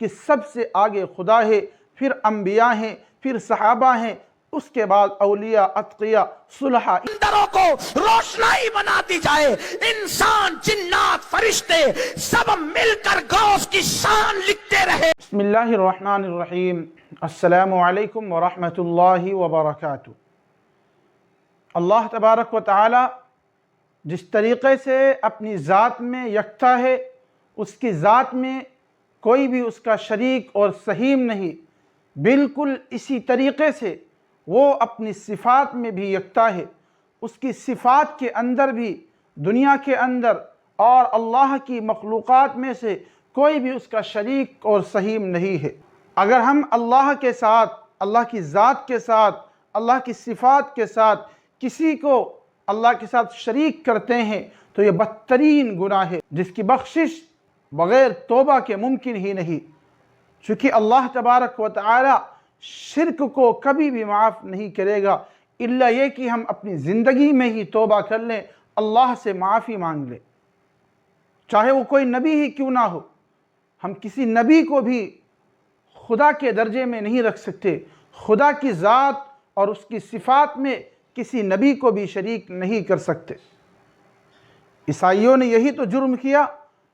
کہ سب سے آگے خدا ہے، پھر انبیاء ہیں، پھر صحابہ ہیں، اس کے بعد اولیاء، اتقیاء، صلحاء، اندروں کو روشنائی بنا دی جائے، انسان، جنات، فرشتے سب مل کر غوث کی شان لکھتے رہے۔ بسم اللہ الرحمن الرحیم۔ السلام علیکم ورحمۃ اللہ وبرکاتہ۔ اللہ تبارک و تعالی جس طریقے سے اپنی ذات میں یکتا ہے، اس کی ذات میں کوئی بھی اس کا شریک اور سہیم نہیں، بالکل اسی طریقے سے وہ اپنی صفات میں بھی یکتا ہے۔ اس کی صفات کے اندر بھی، دنیا کے اندر اور اللہ کی مخلوقات میں سے کوئی بھی اس کا شریک اور سہیم نہیں ہے۔ اگر ہم اللہ کے ساتھ، اللہ کی ذات کے ساتھ، اللہ کی صفات کے ساتھ کسی کو اللہ کے ساتھ شریک کرتے ہیں تو یہ بدترین گناہ ہے، جس کی بخشش بغیر توبہ کے ممکن ہی نہیں، چونکہ اللہ تبارک و تعالی شرک کو کبھی بھی معاف نہیں کرے گا، الا یہ کہ ہم اپنی زندگی میں ہی توبہ کر لیں، اللہ سے معافی مانگ لیں، چاہے وہ کوئی نبی ہی کیوں نہ ہو۔ ہم کسی نبی کو بھی خدا کے درجے میں نہیں رکھ سکتے، خدا کی ذات اور اس کی صفات میں کسی نبی کو بھی شریک نہیں کر سکتے۔ عیسائیوں نے یہی تو جرم کیا۔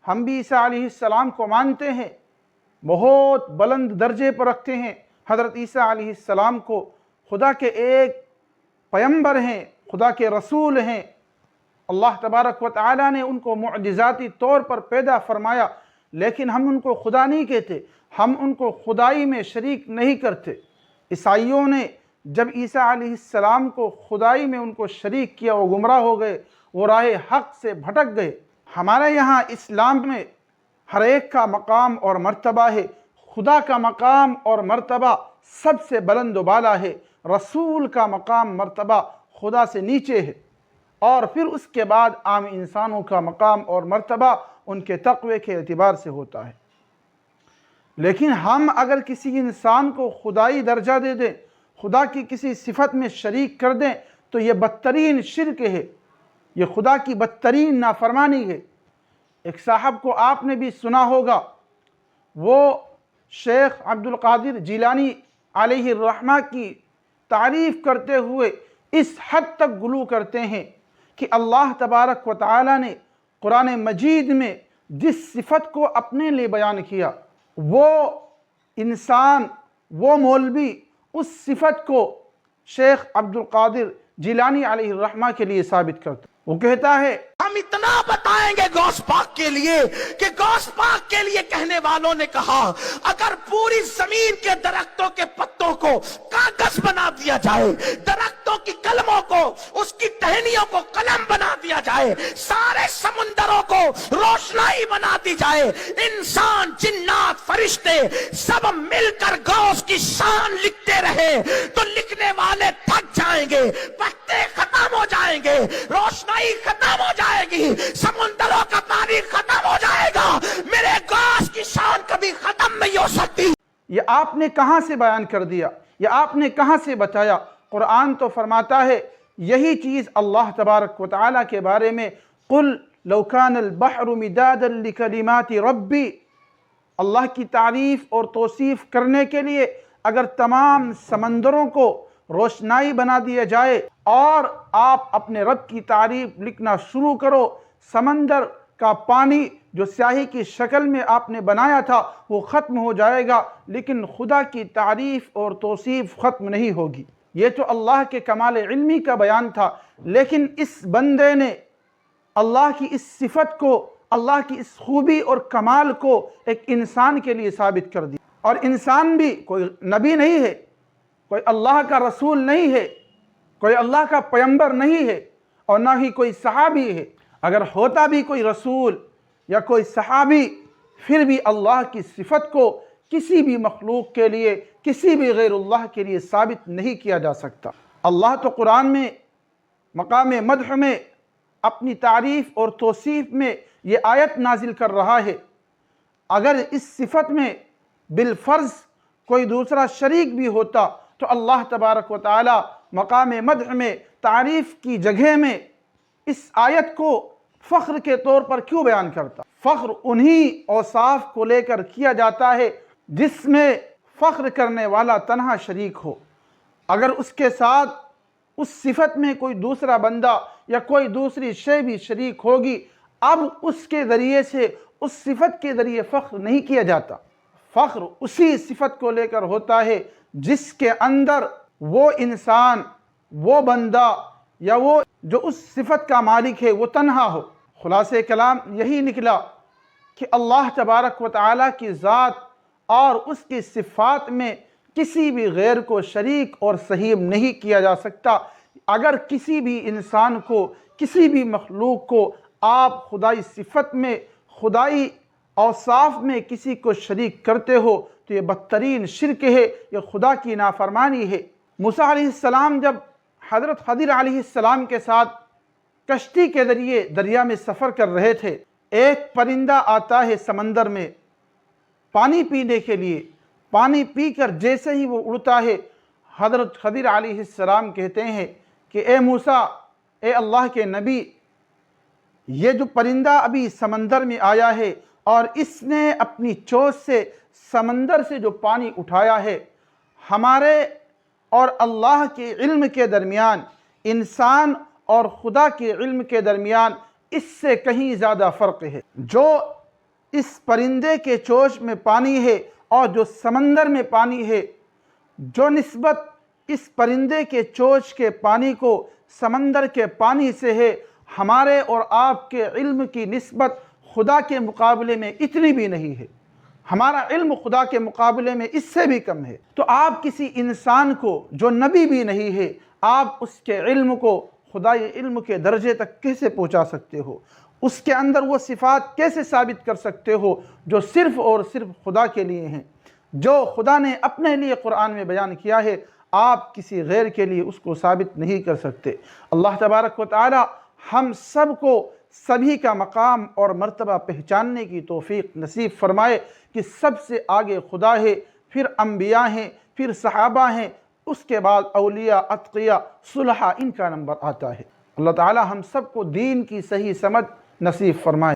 ہم بھی عیسیٰ علیہ السلام کو مانتے ہیں، بہت بلند درجے پر رکھتے ہیں، حضرت عیسیٰ علیہ السلام کو خدا کے ایک پیغمبر ہیں، خدا کے رسول ہیں۔ اللہ تبارک و تعالی نے ان کو معجزاتی طور پر پیدا فرمایا، لیکن ہم ان کو خدا نہیں کہتے، ہم ان کو خدائی میں شریک نہیں کرتے۔ عیسائیوں نے جب عیسیٰ علیہ السلام کو خدائی میں ان کو شریک کیا، وہ گمراہ ہو گئے، وہ راہ حق سے بھٹک گئے۔ ہمارے یہاں اسلام میں ہر ایک کا مقام اور مرتبہ ہے، خدا کا مقام اور مرتبہ سب سے بلند و بالا ہے، رسول کا مقام مرتبہ خدا سے نیچے ہے، اور پھر اس کے بعد عام انسانوں کا مقام اور مرتبہ ان کے تقوی کے اعتبار سے ہوتا ہے۔ لیکن ہم اگر کسی انسان کو خدائی درجہ دے دیں، خدا کی کسی صفت میں شریک کر دیں تو یہ بدترین شرک ہے، یہ خدا کی بدترین نافرمانی ہے۔ ایک صاحب کو آپ نے بھی سنا ہوگا، وہ شیخ عبد القادر جیلانی علیہ الرحمہ کی تعریف کرتے ہوئے اس حد تک غلو کرتے ہیں کہ اللہ تبارک و تعالی نے قرآن مجید میں جس صفت کو اپنے لیے بیان کیا، وہ انسان، وہ مولوی اس صفت کو شیخ عبد القادر جیلانی علیہ الرحمہ کے لیے ثابت کرتا۔ وہ کہتا ہے، ہم اتنا بتائیں گے غوث پاک کے لیے کہ غوث پاک کے لیے کہنے والوں نے کہا اگر پوری زمین کے درختوں کے پتوں کو کاغذ بنا دیا جائے، درختوں کی کلموں کو، اس کی ٹہنیوں کو قلم بنا دیا جائے، سارے سمندروں کو روشنائی بنا دی جائے، انسان، جنات، فرشتے سب مل کر غوث کی شان لکھتے رہے تو لکھنے والے تھک جائیں گے، پتے ختم ہو جائیں گے، روشنائی ختم ہو جائے گی، سمندروں کا پانی ختم ہو جائے گا، میرے غوث کی شان کبھی ختم نہیں ہو سکتی۔ یہ آپ نے کہاں سے بیان کر دیا؟ یہ آپ نے کہاں سے بتایا؟ قرآن تو فرماتا ہے یہی چیز اللہ تبارک و تعالی کے بارے میں، قُلْ لَوْ كَانَ الْبَحْرُ مِدَادًا لِكَلِمَاتِ رَبِّي، اللہ کی تعریف اور توصیف کرنے کے لیے اگر تمام سمندروں کو روشنائی بنا دیا جائے اور آپ اپنے رب کی تعریف لکھنا شروع کرو، سمندر کا پانی جو سیاہی کی شکل میں آپ نے بنایا تھا وہ ختم ہو جائے گا، لیکن خدا کی تعریف اور توصیف ختم نہیں ہوگی۔ یہ تو اللہ کے کمال علمی کا بیان تھا، لیکن اس بندے نے اللہ کی اس صفت کو، اللہ کی اس خوبی اور کمال کو ایک انسان کے لیے ثابت کر دیا، اور انسان بھی کوئی نبی نہیں ہے، کوئی اللہ کا رسول نہیں ہے، کوئی اللہ کا پیغمبر نہیں ہے، اور نہ ہی کوئی صحابی ہے۔ اگر ہوتا بھی کوئی رسول یا کوئی صحابی، پھر بھی اللہ کی صفت کو کسی بھی مخلوق کے لیے، کسی بھی غیر اللہ کے لیے ثابت نہیں کیا جا سکتا۔ اللہ تو قرآن میں مقام مدح میں اپنی تعریف اور توصیف میں یہ آیت نازل کر رہا ہے، اگر اس صفت میں بالفرض کوئی دوسرا شریک بھی ہوتا تو اللہ تبارک و تعالی مقام مدح میں، تعریف کی جگہ میں اس آیت کو فخر کے طور پر کیوں بیان کرتا؟ فخر انہی اوصاف کو لے کر کیا جاتا ہے جس میں فخر کرنے والا تنہا شریک ہو، اگر اس کے ساتھ اس صفت میں کوئی دوسرا بندہ یا کوئی دوسری شے بھی شریک ہوگی، اب اس کے ذریعے سے اس صفت کے ذریعے فخر نہیں کیا جاتا۔ فخر اسی صفت کو لے کر ہوتا ہے جس کے اندر وہ انسان، وہ بندہ یا وہ جو اس صفت کا مالک ہے وہ تنہا ہو۔ خلاصہ کلام یہی نکلا کہ اللہ تبارک و تعالیٰ کی ذات اور اس کی صفات میں کسی بھی غیر کو شریک اور صحیح نہیں کیا جا سکتا۔ اگر کسی بھی انسان کو، کسی بھی مخلوق کو آپ خدائی صفت میں، خدائی اوصاف میں کسی کو شریک کرتے ہو تو یہ بدترین شرک ہے، یہ خدا کی نافرمانی ہے۔ موسیٰ علیہ السلام جب حضرت خضر علیہ السلام کے ساتھ کشتی کے ذریعے دریا میں سفر کر رہے تھے، ایک پرندہ آتا ہے سمندر میں پانی پینے کے لیے، پانی پی کر جیسے ہی وہ اڑتا ہے، حضرت خضر علیہ السلام کہتے ہیں کہ اے موسیٰ، اے اللہ کے نبی، یہ جو پرندہ ابھی سمندر میں آیا ہے اور اس نے اپنی چونچ سے سمندر سے جو پانی اٹھایا ہے، ہمارے اور اللہ کے علم کے درمیان، انسان اور خدا کے علم کے درمیان اس سے کہیں زیادہ فرق ہے۔ جو اس پرندے کے چونچ میں پانی ہے اور جو سمندر میں پانی ہے، جو نسبت اس پرندے کے چونچ کے پانی کو سمندر کے پانی سے ہے، ہمارے اور آپ کے علم کی نسبت خدا کے مقابلے میں اتنی بھی نہیں ہے۔ ہمارا علم خدا کے مقابلے میں اس سے بھی کم ہے۔ تو آپ کسی انسان کو جو نبی بھی نہیں ہے، آپ اس کے علم کو خدائی علم کے درجے تک کیسے پہنچا سکتے ہو؟ اس کے اندر وہ صفات کیسے ثابت کر سکتے ہو جو صرف اور صرف خدا کے لیے ہیں، جو خدا نے اپنے لیے قرآن میں بیان کیا ہے؟ آپ کسی غیر کے لیے اس کو ثابت نہیں کر سکتے۔ اللہ تبارک و تعالی ہم سب کو سبھی کا مقام اور مرتبہ پہچاننے کی توفیق نصیب فرمائے کہ سب سے آگے خدا ہے، پھر انبیاء ہیں، پھر صحابہ ہیں، اس کے بعد اولیاء، اتقیاء، صلحاء، ان کا نمبر آتا ہے۔ اللہ تعالی ہم سب کو دین کی صحیح سمجھ نصیب فرمائے۔